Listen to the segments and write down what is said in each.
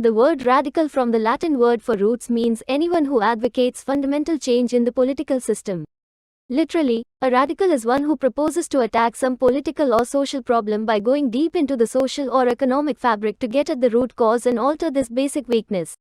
The word radical from the Latin word for roots means anyone who advocates fundamental change in the political system. Literally, a radical is one who proposes to attack some political or social problem by going deep into the social or economic fabric to get at the root cause and alter this basic weakness.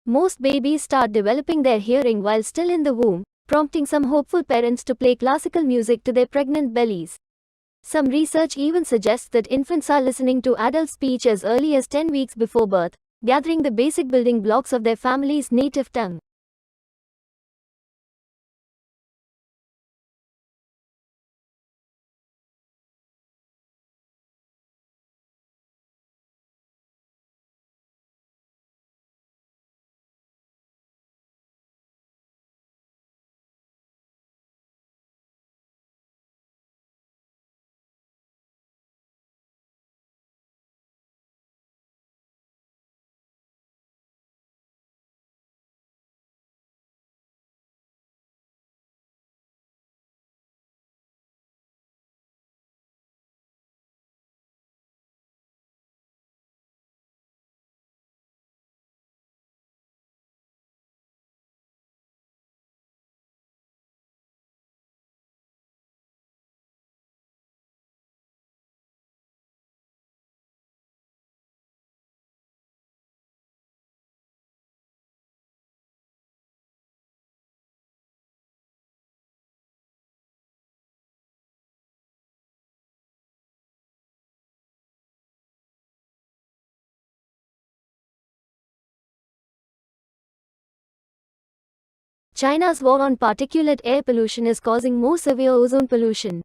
Most babies start developing their hearing while still in the womb, prompting some hopeful parents to play classical music to their pregnant bellies. Some research even suggests that infants are listening to adult speech as early as 10 weeks before birth, gathering the basic building blocks of their family's native tongue. China's war on particulate air pollution is causing more severe ozone pollution.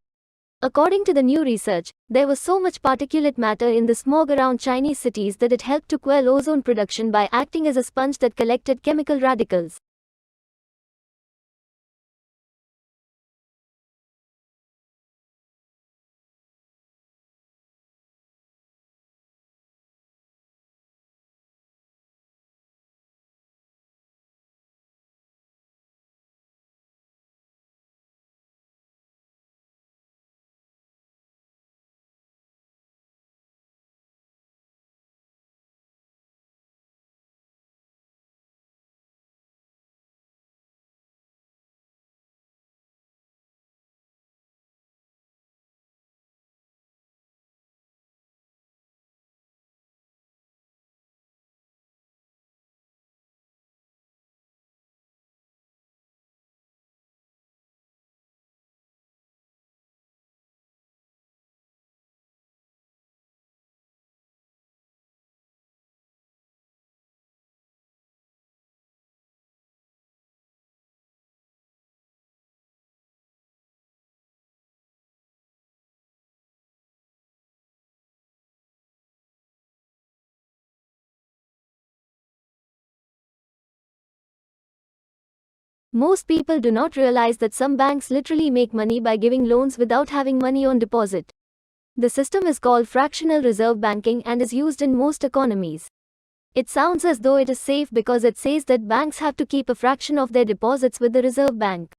According to the new research, there was so much particulate matter in the smog around Chinese cities that it helped to quell ozone production by acting as a sponge that collected chemical radicals. Most people do not realize that some banks literally make money by giving loans without having money on deposit. The system is called fractional reserve banking and is used in most economies. It sounds as though it is safe because it says that banks have to keep a fraction of their deposits with the Reserve Bank.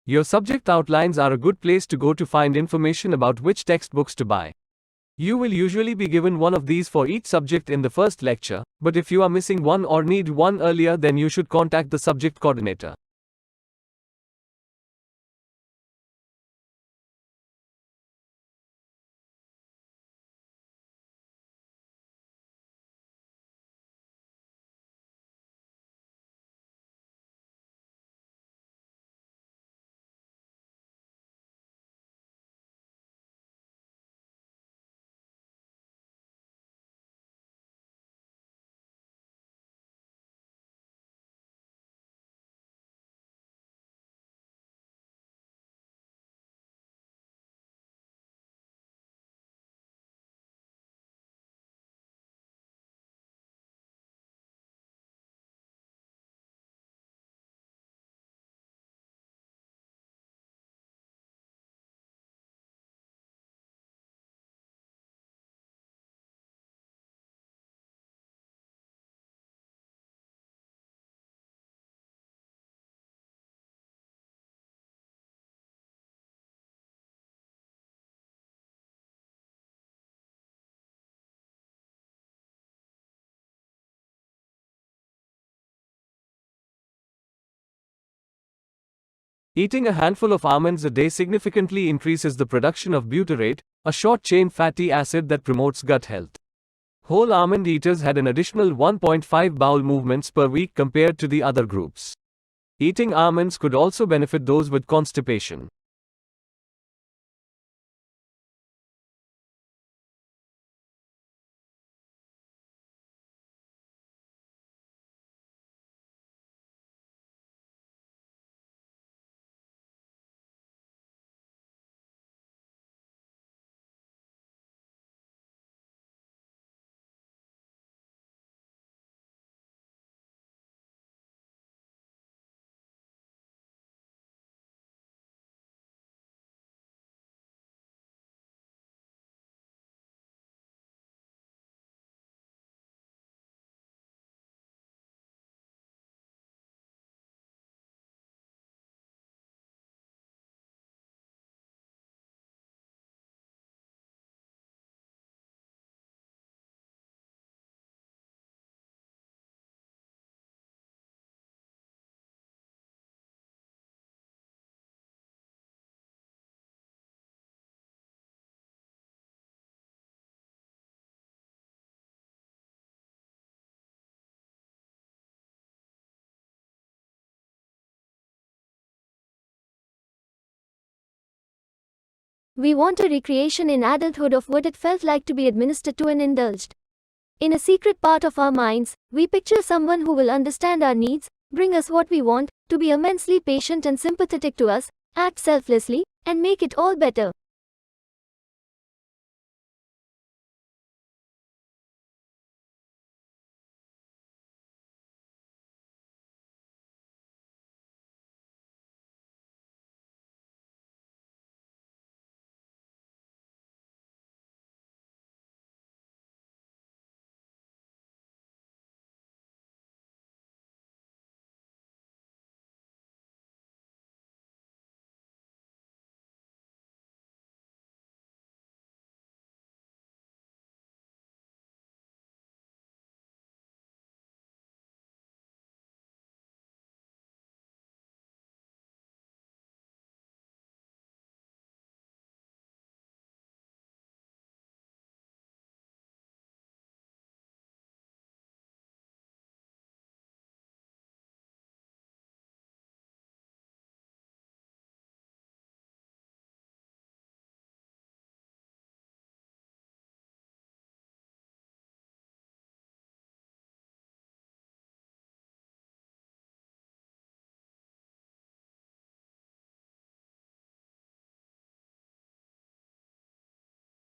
Your subject outlines are a good place to go to find information about which textbooks to buy. You will usually be given one of these for each subject in the first lecture, but if you are missing one or need one earlier, then you should contact the subject coordinator. Eating a handful of almonds a day significantly increases the production of butyrate, a short-chain fatty acid that promotes gut health. Whole almond eaters had an additional 1.5 bowel movements per week compared to the other groups. Eating almonds could also benefit those with constipation. We want a recreation in adulthood of what it felt like to be administered to and indulged. In a secret part of our minds, we picture someone who will understand our needs, bring us what we want, to be immensely patient and sympathetic to us, act selflessly, and make it all better.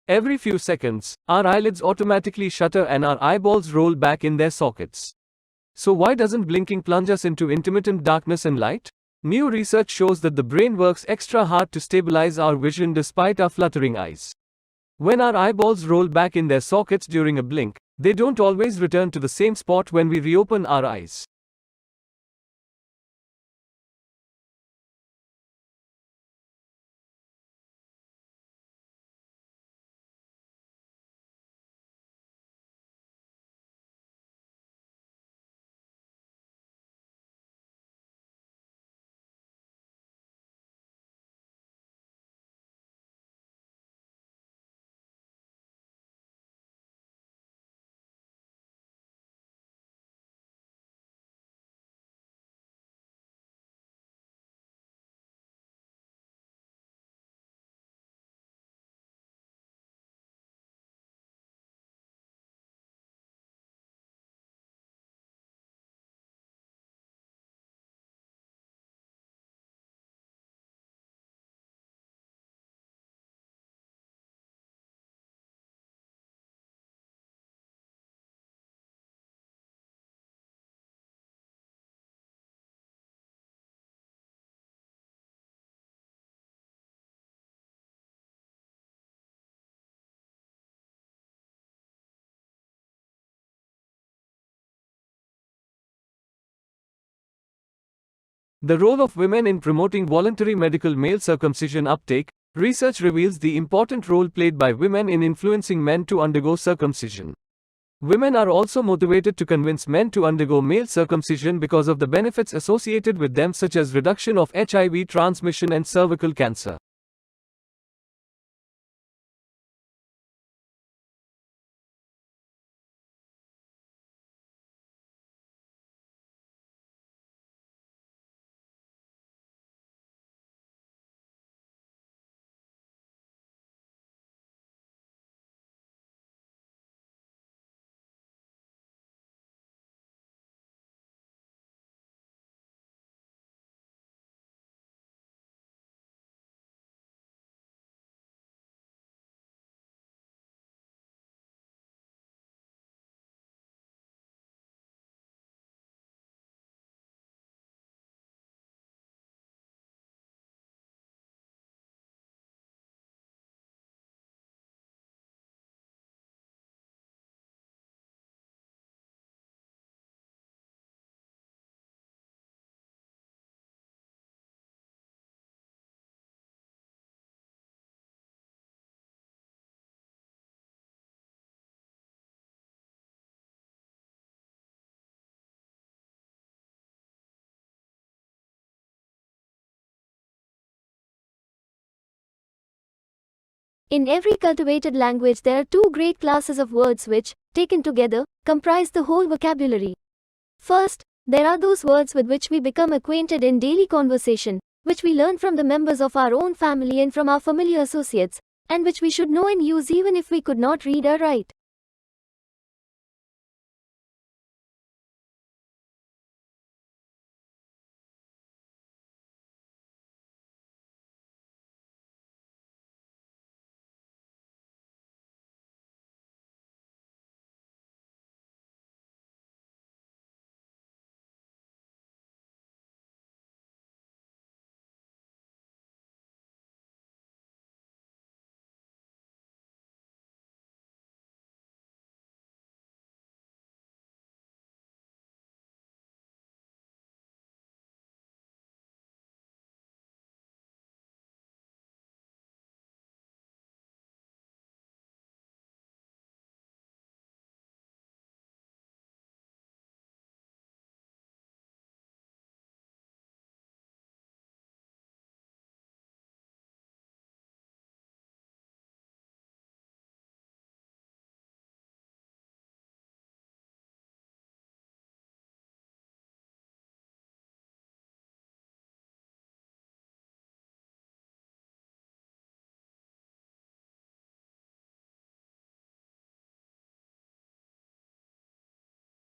Every few seconds, our eyelids automatically shutter and our eyeballs roll back in their sockets. So why doesn't blinking plunge us into intermittent darkness and light? New research shows that the brain works extra hard to stabilize our vision despite our fluttering eyes. When our eyeballs roll back in their sockets during a blink, they don't always return to the same spot when we reopen our eyes. The role of women in promoting voluntary medical male circumcision uptake. Research reveals the important role played by women in influencing men to undergo circumcision. Women are also motivated to convince men to undergo male circumcision because of the benefits associated with them, such as reduction of HIV transmission and cervical cancer. In every cultivated language, there are two great classes of words which, taken together, comprise the whole vocabulary. First, there are those words with which we become acquainted in daily conversation, which we learn from the members of our own family and from our familiar associates, and which we should know and use even if we could not read or write.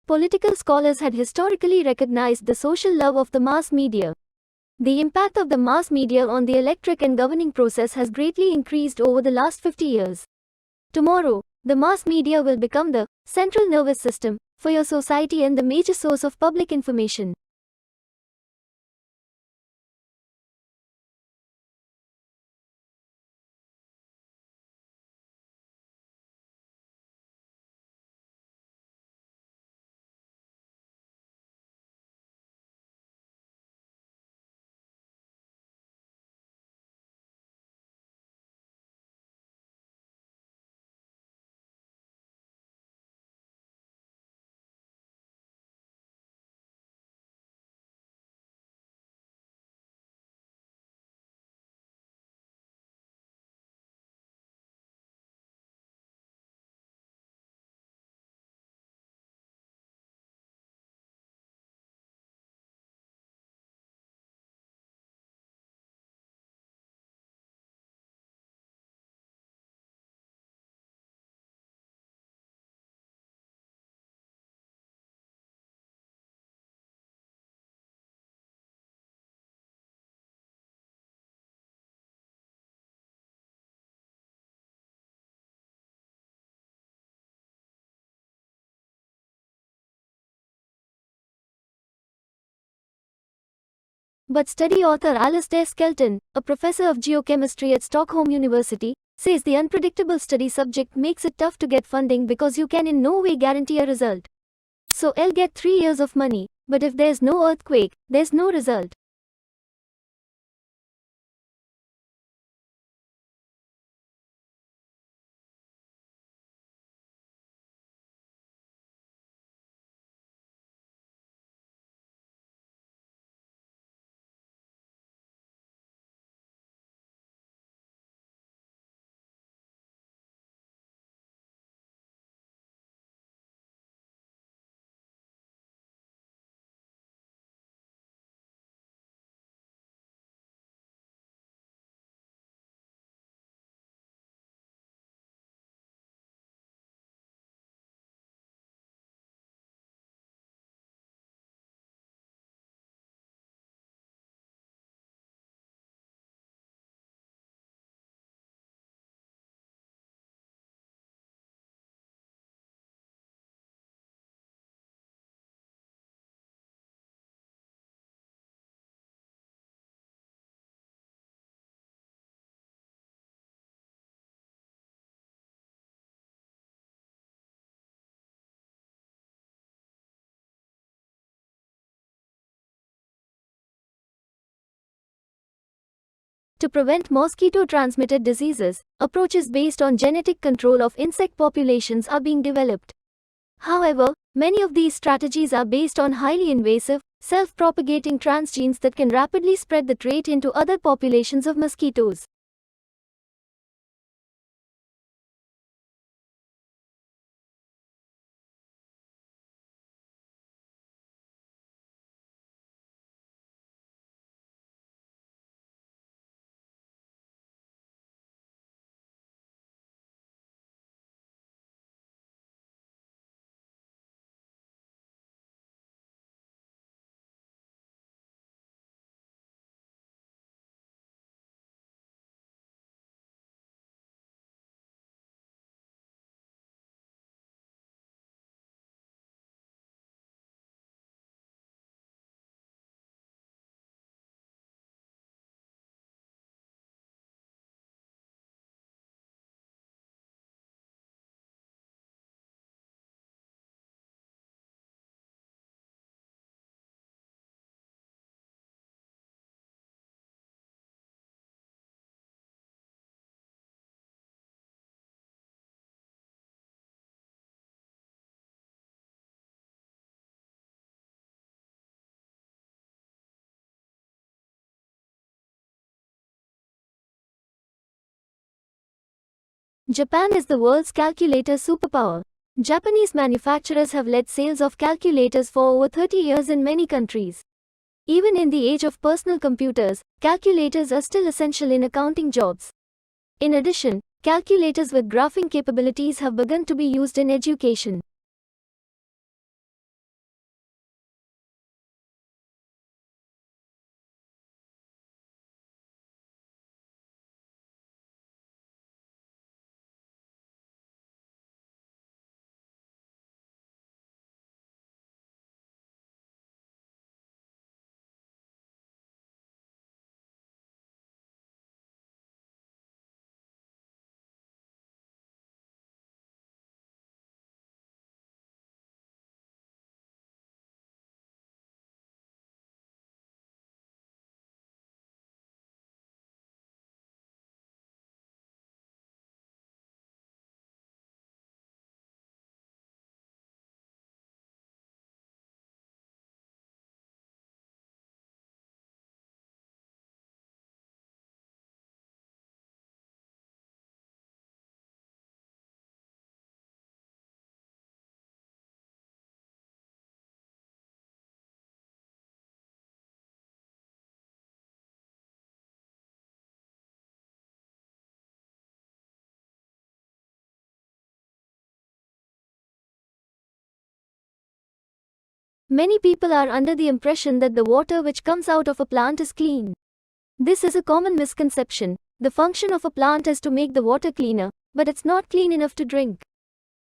Political scholars had historically recognized the social love of the mass media. The impact of the mass media on the electric and governing process has greatly increased over the last 50 years. Tomorrow, the mass media will become the central nervous system for your society and the major source of public information. But study author Alistair Skelton, a professor of geochemistry at Stockholm University, says the unpredictable study subject makes it tough to get funding because you can in no way guarantee a result. So I'll get 3 years of money, but if there's no earthquake, there's no result. to prevent mosquito-transmitted diseases, approaches based on genetic control of insect populations are being developed. However, many of these strategies are based on highly invasive, self-propagating transgenes that can rapidly spread the trait into other populations of mosquitoes. Japan is the world's calculator superpower. Japanese manufacturers have led sales of calculators for over 30 years in many countries. Even in the age of personal computers, calculators are still essential in accounting jobs. In addition, calculators with graphing capabilities have begun to be used in education. Many people are under the impression that the water which comes out of a plant is clean. This is a common misconception. The function of a plant is to make the water cleaner, but it's not clean enough to drink.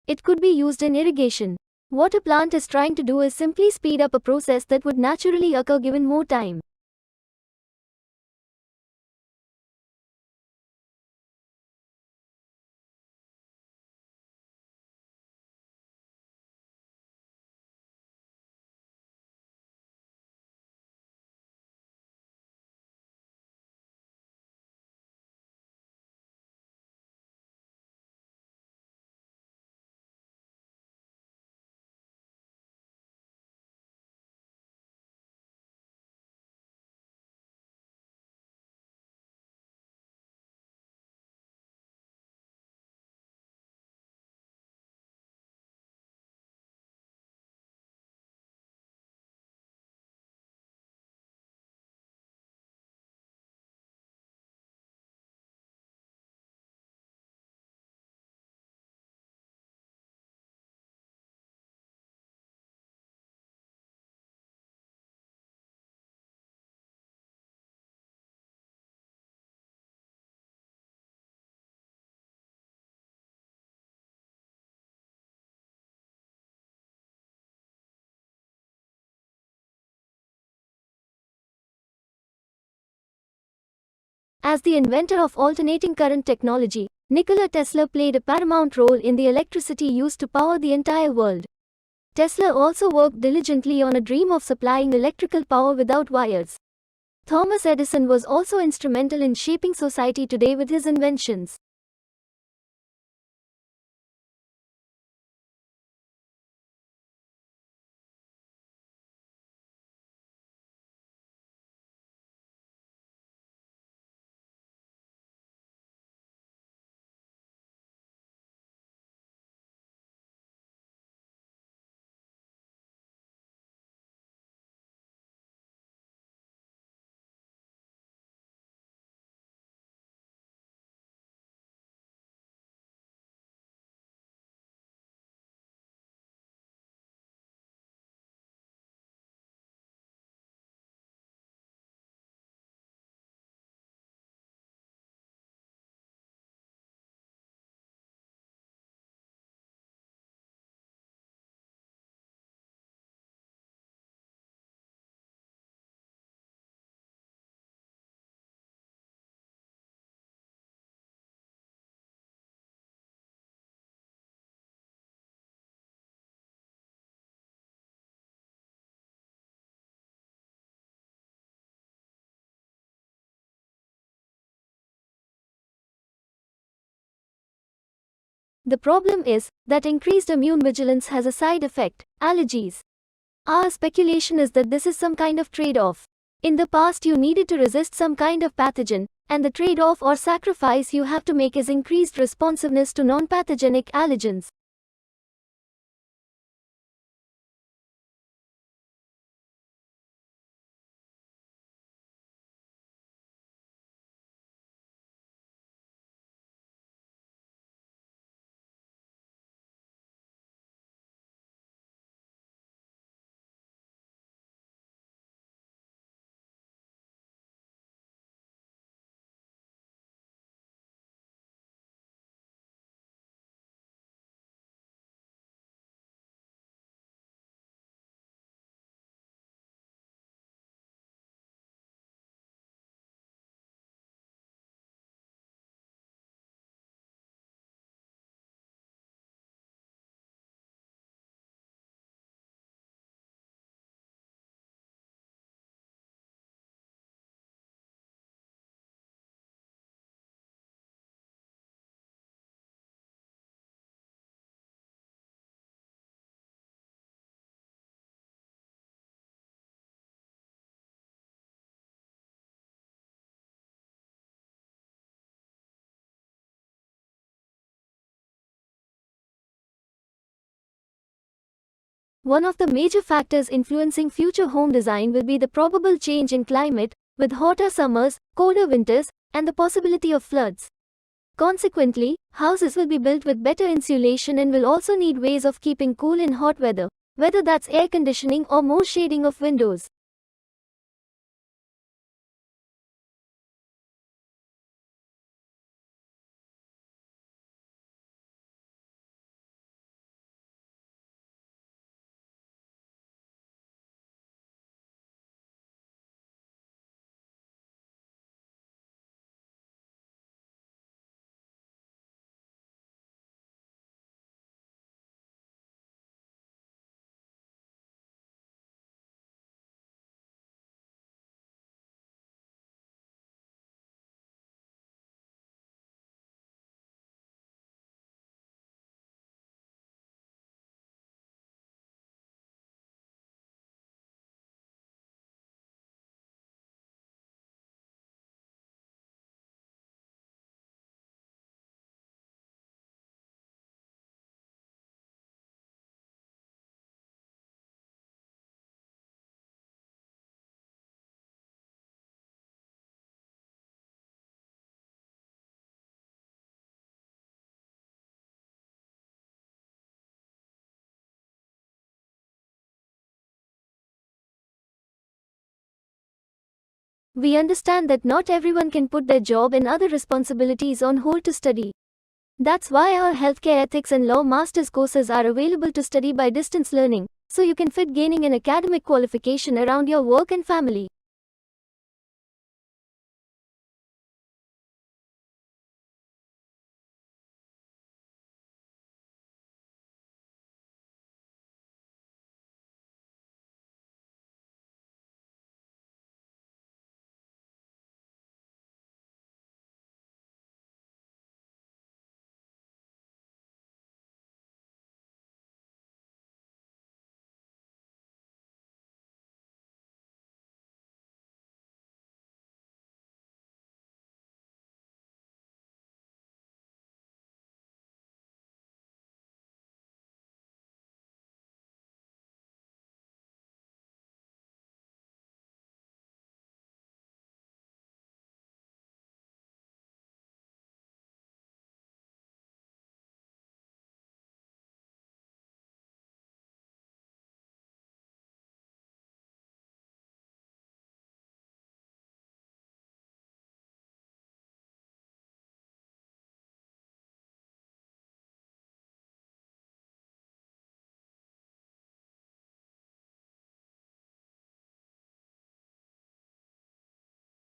It could be used in irrigation. What a plant is trying to do is simply speed up a process that would naturally occur given more time. As the inventor of alternating current technology, Nikola Tesla played a paramount role in the electricity used to power the entire world. Tesla also worked diligently on a dream of supplying electrical power without wires. Thomas Edison was also instrumental in shaping society today with his inventions. The problem is that increased immune vigilance has a side effect: allergies. Our speculation is that this is some kind of trade-off. In the past, you needed to resist some kind of pathogen, and the trade-off or sacrifice you have to make is increased responsiveness to non-pathogenic allergens. One of the major factors influencing future home design will be the probable change in climate, with hotter summers, colder winters, and the possibility of floods. Consequently, houses will be built with better insulation and will also need ways of keeping cool in hot weather, whether that's air conditioning or more shading of windows. We understand that not everyone can put their job and other responsibilities on hold to study. That's why our healthcare ethics and law master's courses are available to study by distance learning, so you can fit gaining an academic qualification around your work and family.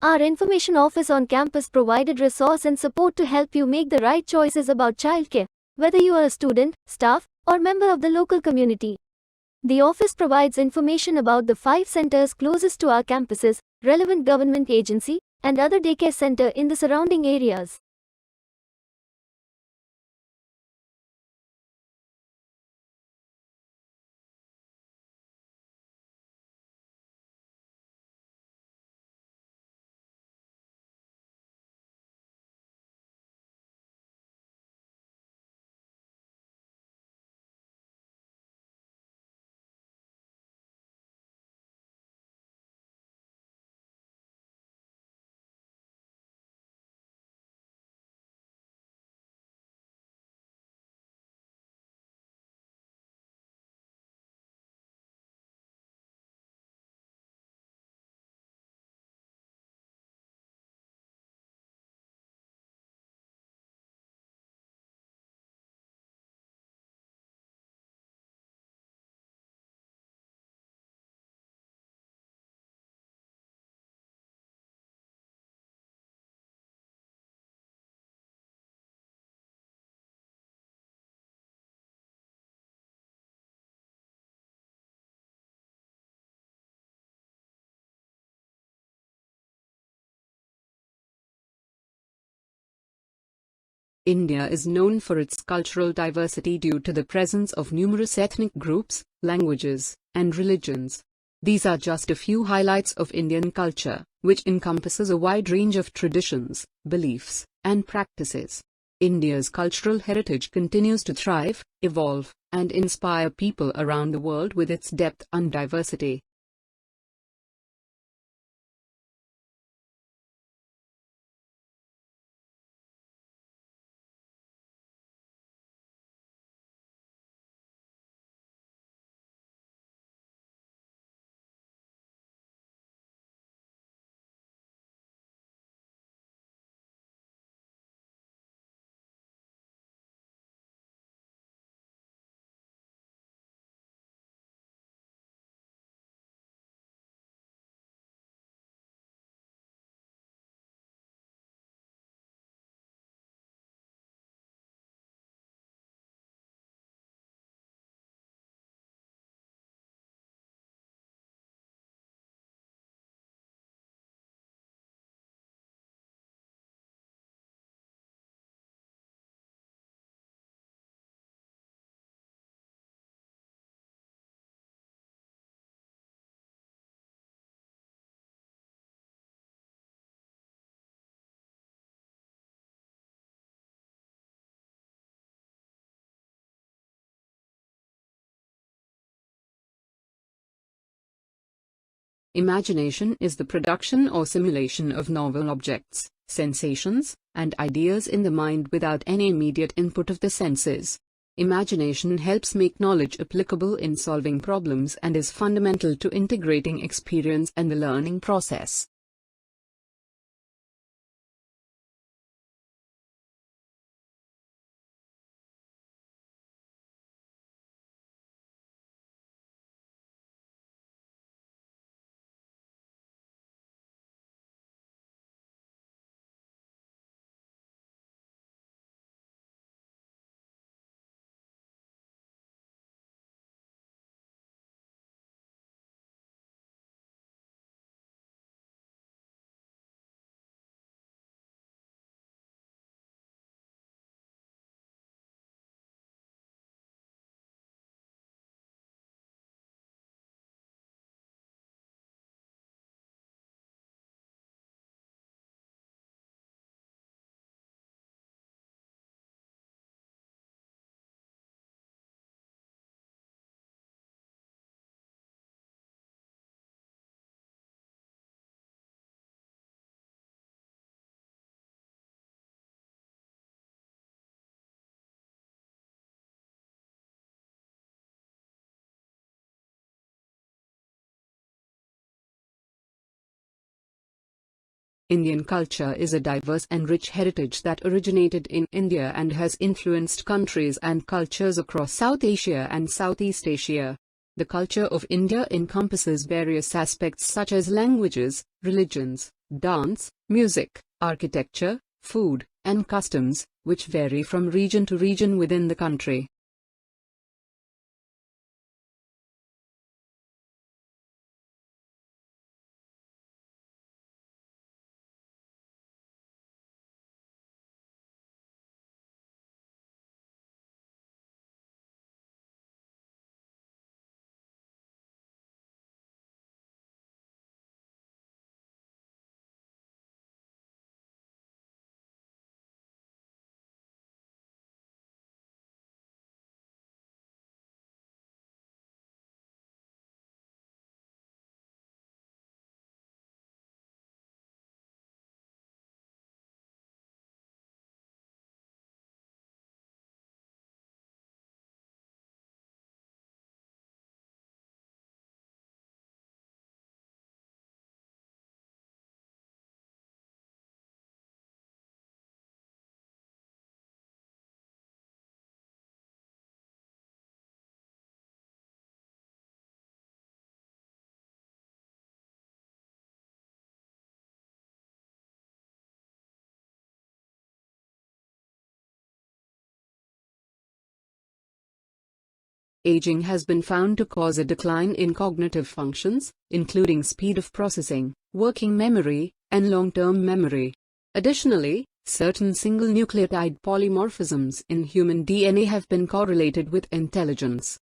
Our information office on campus provided resource and support to help you make the right choices about childcare, whether you are a student, staff, or member of the local community. The office provides information about the 5 centers closest to our campuses, relevant government agency, and other daycare center in the surrounding areas. India is known for its cultural diversity due to the presence of numerous ethnic groups, languages, and religions. These are just a few highlights of Indian culture, which encompasses a wide range of traditions, beliefs, and practices. India's cultural heritage continues to thrive, evolve, and inspire people around the world with its depth and diversity. Imagination is the production or simulation of novel objects, sensations, and ideas in the mind without any immediate input of the senses. Imagination helps make knowledge applicable in solving problems and is fundamental to integrating experience and the learning process. Indian culture is a diverse and rich heritage that originated in India and has influenced countries and cultures across South Asia and Southeast Asia. The culture of India encompasses various aspects such as languages, religions, dance, music, architecture, food, and customs, which vary from region to region within the country. Aging has been found to cause a decline in cognitive functions, including speed of processing, working memory, and long-term memory. Additionally, certain single nucleotide polymorphisms in human DNA have been correlated with intelligence.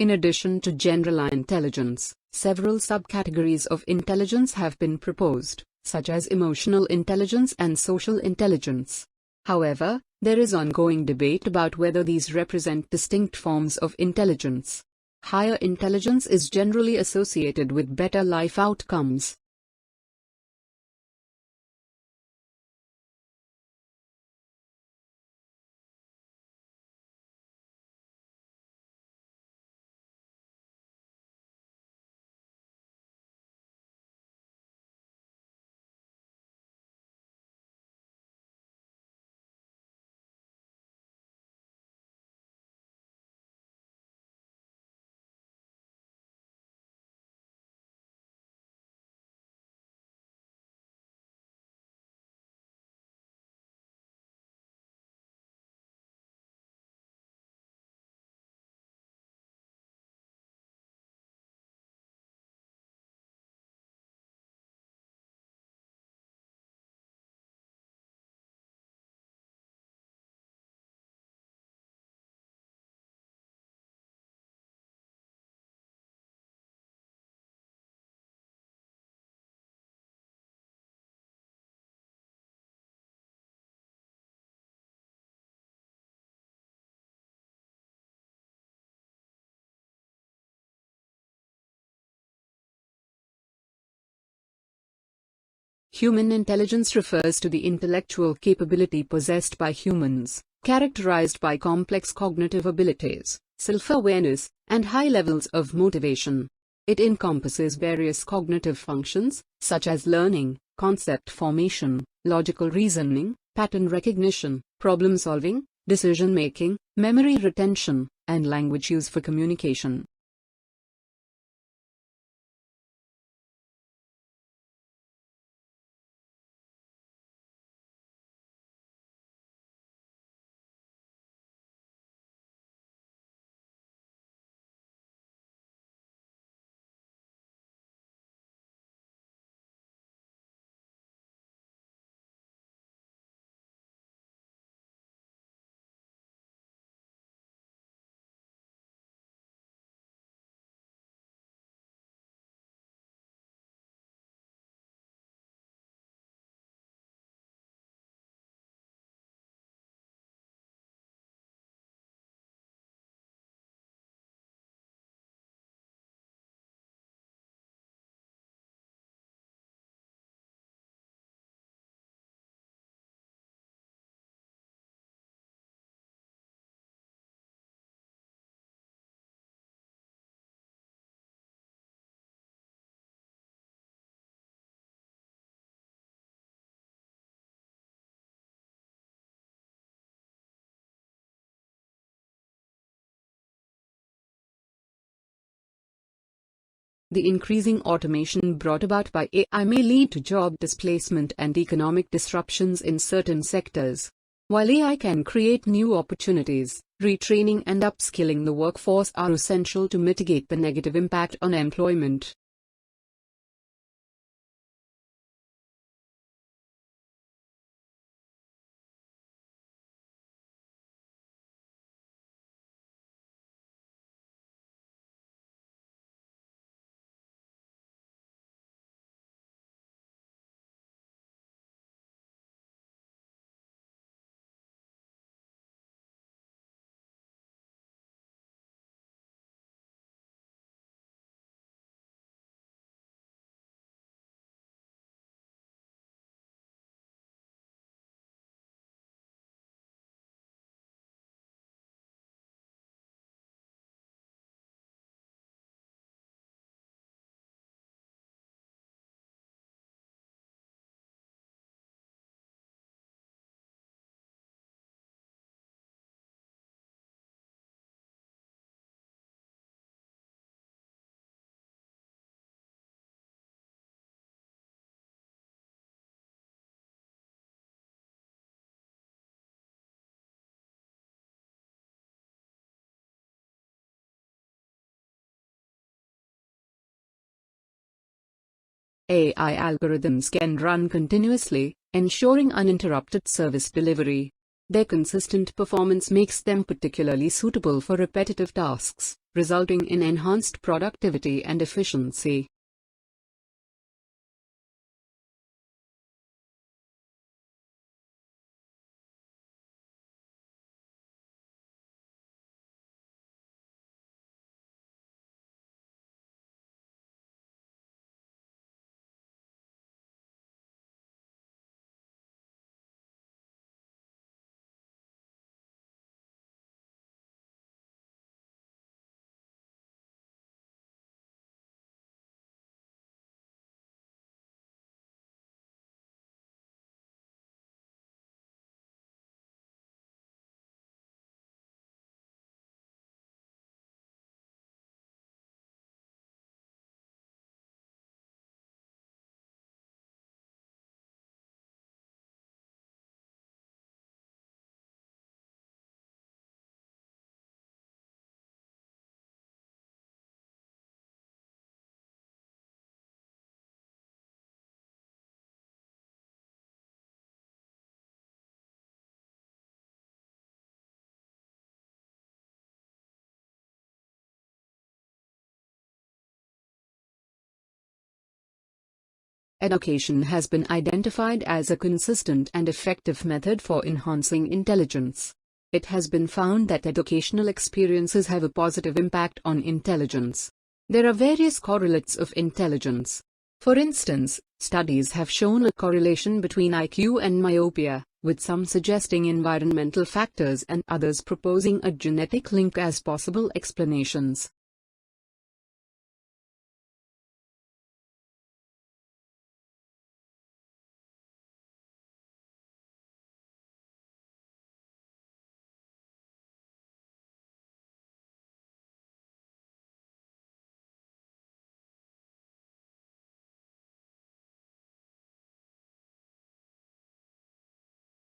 In addition to general intelligence, several subcategories of intelligence have been proposed, such as emotional intelligence and social intelligence. However, there is ongoing debate about whether these represent distinct forms of intelligence. Higher intelligence is generally associated with better life outcomes. Human intelligence refers to the intellectual capability possessed by humans, characterized by complex cognitive abilities, self-awareness, and high levels of motivation. It encompasses various cognitive functions, such as learning, concept formation, logical reasoning, pattern recognition, problem-solving, decision-making, memory retention, and language use for communication. The increasing automation brought about by AI may lead to job displacement and economic disruptions in certain sectors. While AI can create new opportunities, retraining and upskilling the workforce are essential to mitigate the negative impact on employment. AI algorithms can run continuously, ensuring uninterrupted service delivery. Their consistent performance makes them particularly suitable for repetitive tasks, resulting in enhanced productivity and efficiency. Education has been identified as a consistent and effective method for enhancing intelligence. It has been found that educational experiences have a positive impact on intelligence. There are various correlates of intelligence. For instance, studies have shown a correlation between IQ and myopia, with some suggesting environmental factors and others proposing a genetic link as possible explanations.